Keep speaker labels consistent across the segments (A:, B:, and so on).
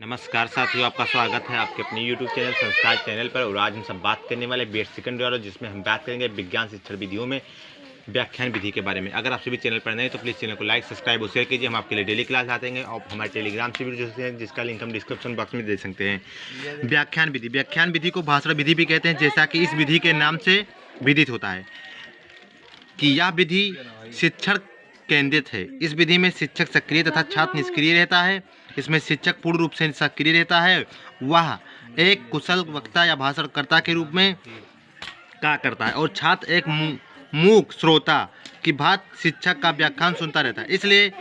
A: नमस्कार साथियों, आपका स्वागत है आपके अपने YouTube चैनल संस्कार चैनल पर। और आज हम सब बात करने वाले बीएड सेकंड ईयर, जिसमें हम बात करेंगे विज्ञान शिक्षण विधियों में व्याख्यान विधि के बारे में। अगर आप सभी चैनल पर नए तो प्लीज़ चैनल को लाइक, सब्सक्राइब और शेयर कीजिए। हम आपके लिए डेली क्लास आते हैं और हमारे टेलीग्राम से भी जुड़े हैं, जिसका लिंक हम डिस्क्रिप्शन बॉक्स में दे सकते हैं। व्याख्यान विधि को भाषण विधि भी कहते हैं, जैसा कि इस विधि के नाम से विदित होता है कि यह विधि शिक्षण केंद्रित है। इस विधि में शिक्षक सक्रिय तथा छात्र निष्क्रिय रहता है। इसमें शिक्षक पूर्ण रूप से सक्रिय रहता है। वह एक कुशल वक्ता या भाषणकर्ता के रूप में कार्य करता है और छात्र एक मूक श्रोता की भांति शिक्षक का व्याख्यान सुनता रहता है। इसलिए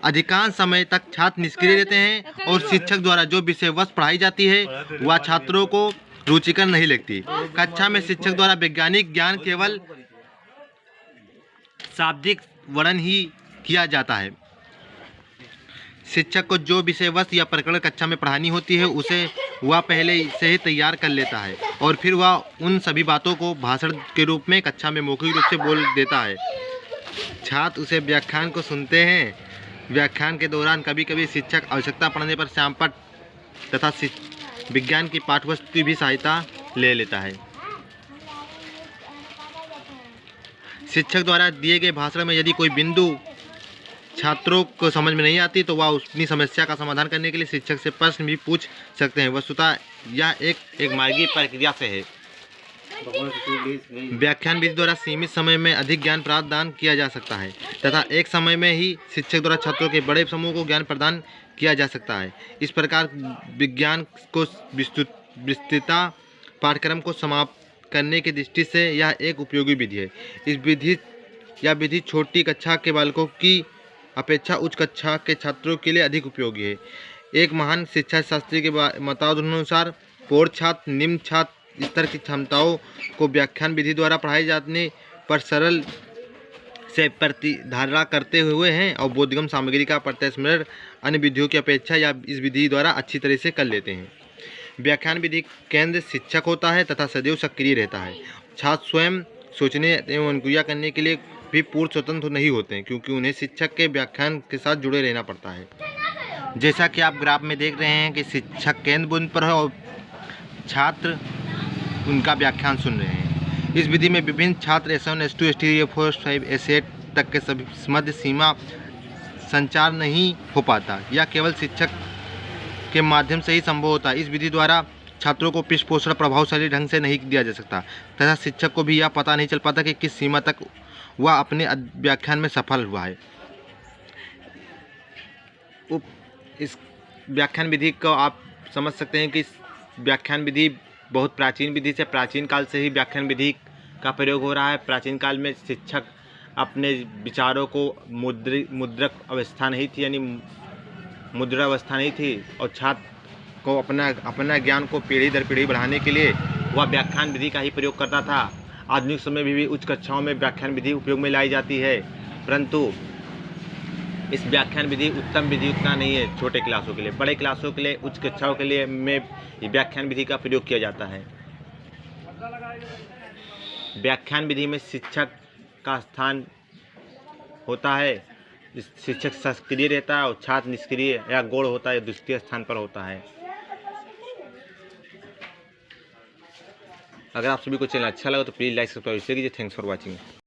A: अधिकांश समय तक छात्र निष्क्रिय रहते हैं और शिक्षक द्वारा जो विषय वस्तु पढ़ाई जाती है वह छात्रों को रुचिकर नहीं लगती। कक्षा में शिक्षक द्वारा वैज्ञानिक ज्ञान केवल शाब्दिक वर्णन ही किया जाता है। शिक्षक को जो विषय वस्तु या प्रकरण कक्षा में पढ़ानी होती है उसे वह पहले से ही तैयार कर लेता है और फिर वह उन सभी बातों को भाषण के रूप में कक्षा में मौखिक रूप से बोल देता है। छात्र उसे व्याख्यान को सुनते हैं। व्याख्यान के दौरान कभी कभी शिक्षक आवश्यकता पड़ने पर श्यामपट्ट तथा विज्ञान की पाठ्यवस्तु की भी सहायता ले लेता है। शिक्षक द्वारा दिए गए भाषण में यदि कोई बिंदु छात्रों को समझ में नहीं आती तो वह अपनी समस्या का समाधान करने के लिए शिक्षक से प्रश्न भी पूछ सकते हैं। वस्तुतः यह एक मार्गीय प्रक्रिया से है। व्याख्यान विधि द्वारा सीमित समय में अधिक ज्ञान प्रदान किया जा सकता है तथा एक समय में ही शिक्षक द्वारा छात्रों के बड़े समूह को ज्ञान प्रदान किया जा सकता है। इस प्रकार विज्ञान को विस्तृत पाठ्यक्रम को समाप्त करने की दृष्टि से यह एक उपयोगी विधि है। यह विधि छोटी कक्षा के बालकों की अपेक्षा उच्च कक्षा के छात्रों के लिए अधिक उपयोगी है। एक महान शिक्षा शास्त्री के मतानुसार प्रौढ़ छात्र निम्न छात्र स्तर की क्षमताओं को व्याख्यान विधि द्वारा पढ़ाए जाने पर सरल से प्रतिधारण करते हुए हैं और बोधगम्य सामग्री का प्रत्यास्मरण अन्य विधियों की अपेक्षा या इस विधि द्वारा अच्छी तरह से कर लेते हैं। व्याख्यान विधि केंद्र शिक्षक होता है तथा सदैव सक्रिय रहता है। छात्र स्वयं सोचने एवं अनुक्रिया करने के लिए भी पूर्ण स्वतंत्र नहीं होते हैं, क्योंकि उन्हें शिक्षक के व्याख्यान के साथ जुड़े रहना पड़ता है। जैसा कि आप ग्राफ में देख रहे हैं कि शिक्षक केंद्र बिंदु पर है और छात्र उनका व्याख्यान सुन रहे हैं। इस विधि में विभिन्न छात्र S1, S2, S3, S4, S5, S8 तक के सभी मध्य सीमा संचार नहीं हो पाता। यह केवल शिक्षक के माध्यम से ही संभव होता है। इस विधि द्वारा छात्रों को पृष्ठपोषण प्रभावशाली ढंग से नहीं दिया जा सकता तथा शिक्षक को भी यह पता नहीं चल पाता कि किस सीमा तक वह अपने व्याख्यान में सफल हुआ है। इस व्याख्यान विधि को आप समझ सकते हैं कि व्याख्यान विधि बहुत प्राचीन विधि से प्राचीन काल से ही व्याख्यान विधि का प्रयोग हो रहा है। प्राचीन काल में शिक्षक अपने विचारों को मुद्रक अवस्था नहीं थी, यानी मुद्रा अवस्था नहीं थी, और छात्र को अपना ज्ञान को पीढ़ी दर पीढ़ी बढ़ाने के लिए वह व्याख्यान विधि का ही प्रयोग करता था। आधुनिक समय में भी उच्च कक्षाओं में व्याख्यान विधि उपयोग में लाई जाती है, परंतु इस व्याख्यान विधि उत्तम विधि उतना नहीं है। छोटे क्लासों के लिए, बड़े क्लासों के लिए, उच्च कक्षाओं के लिए में व्याख्यान विधि का प्रयोग किया जाता है। व्याख्यान विधि में शिक्षक का स्थान होता है, शिक्षक सक्रिय रहता है और छात्र निष्क्रिय या गौण होता है, द्वितीय स्थान पर होता है। अगर आप सभी को चैनल अच्छा लगा तो प्लीज़ लाइक सब्सक्राइब कीजिए। Thanks for watching.